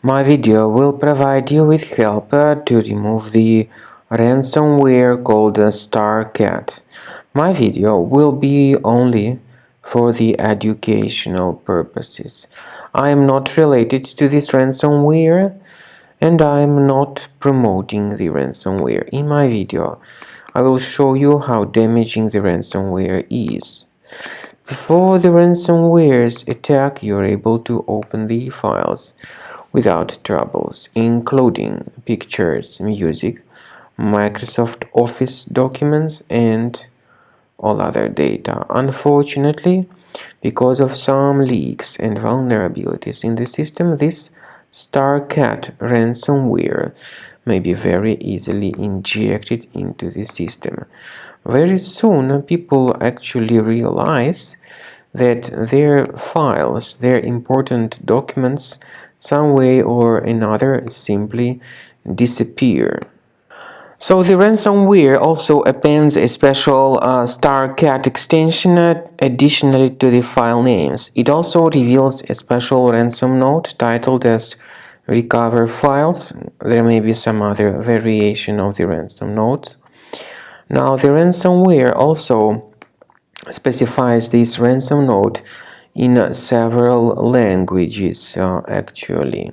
My video will provide you with help to remove the ransomware called Starcat. My video will be only for the educational purposes. I am not related to this ransomware and I am not promoting the ransomware. In my video, I will show you how damaging the ransomware is. Before the ransomware's attack, you're able to open the files without troubles, including pictures, music, Microsoft Office documents, and all other data. Unfortunately, because of some leaks and vulnerabilities in the system, this Starcat ransomware may be very easily injected into the system. Very soon, people actually realize that their files, their important documents, some way or another simply disappear. So the ransomware also appends a special Starcat extension additionally to the file names. It also reveals a special ransom note titled as recover files. There may be some other variation of the ransom note. Now the ransomware also specifies this ransom note in several languages actually.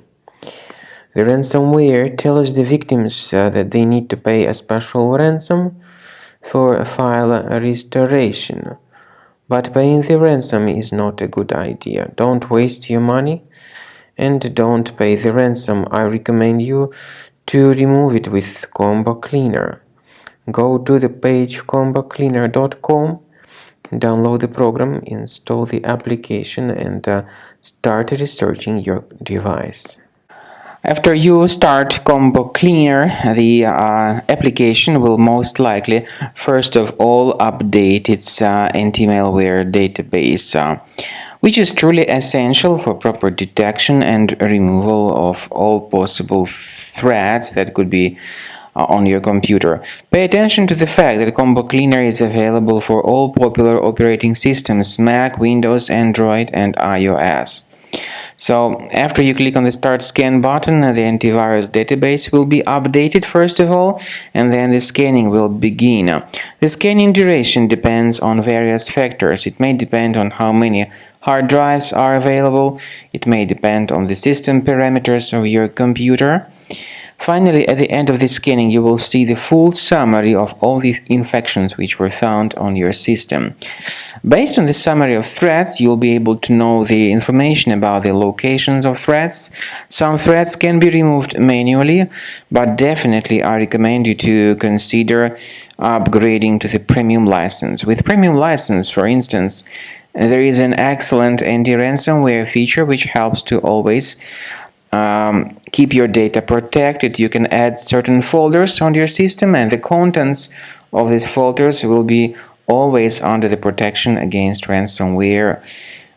The ransomware tells the victims that they need to pay a special ransom for file restoration. But paying the ransom is not a good idea. Don't waste your money and don't pay the ransom. I recommend you to remove it with Combo Cleaner. Go to the page combocleaner.com, download the program, install the application, and start researching your device. After you start Combo Cleaner, the application will most likely, first of all, update its anti-malware database, which is truly essential for proper detection and removal of all possible threats that could be on your computer. Pay attention to the fact that Combo Cleaner is available for all popular operating systems: Mac, Windows, Android, and iOS. So after you click on the Start Scan button, the antivirus database will be updated first of all, and then the scanning will begin. The scanning duration depends on various factors. It may depend on how many hard drives are available. It may depend on the system parameters of your computer. Finally, at the end of the scanning, you will see the full summary of all the infections which were found on your system. Based on the summary of threats, you'll be able to know the information about the locations of threats. Some threats can be removed manually, but definitely I recommend you to consider upgrading to the premium license. With premium license, for instance, there is an excellent anti-ransomware feature which helps to always keep your data protected. You can add certain folders on your system, and the contents of these folders will be always under the protection against ransomware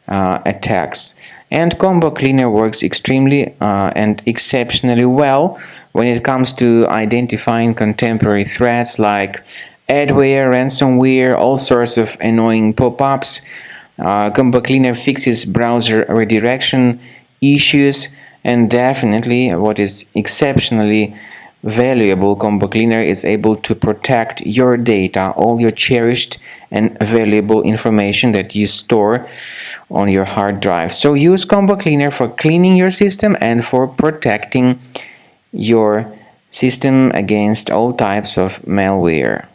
attacks. And Combo Cleaner works extremely and exceptionally well when it comes to identifying contemporary threats like adware, ransomware, all sorts of annoying pop-ups. Combo Cleaner fixes browser redirection issues. And definitely, what is exceptionally valuable, Combo Cleaner is able to protect your data, all your cherished and valuable information that you store on your hard drive. So use Combo Cleaner for cleaning your system and for protecting your system against all types of malware.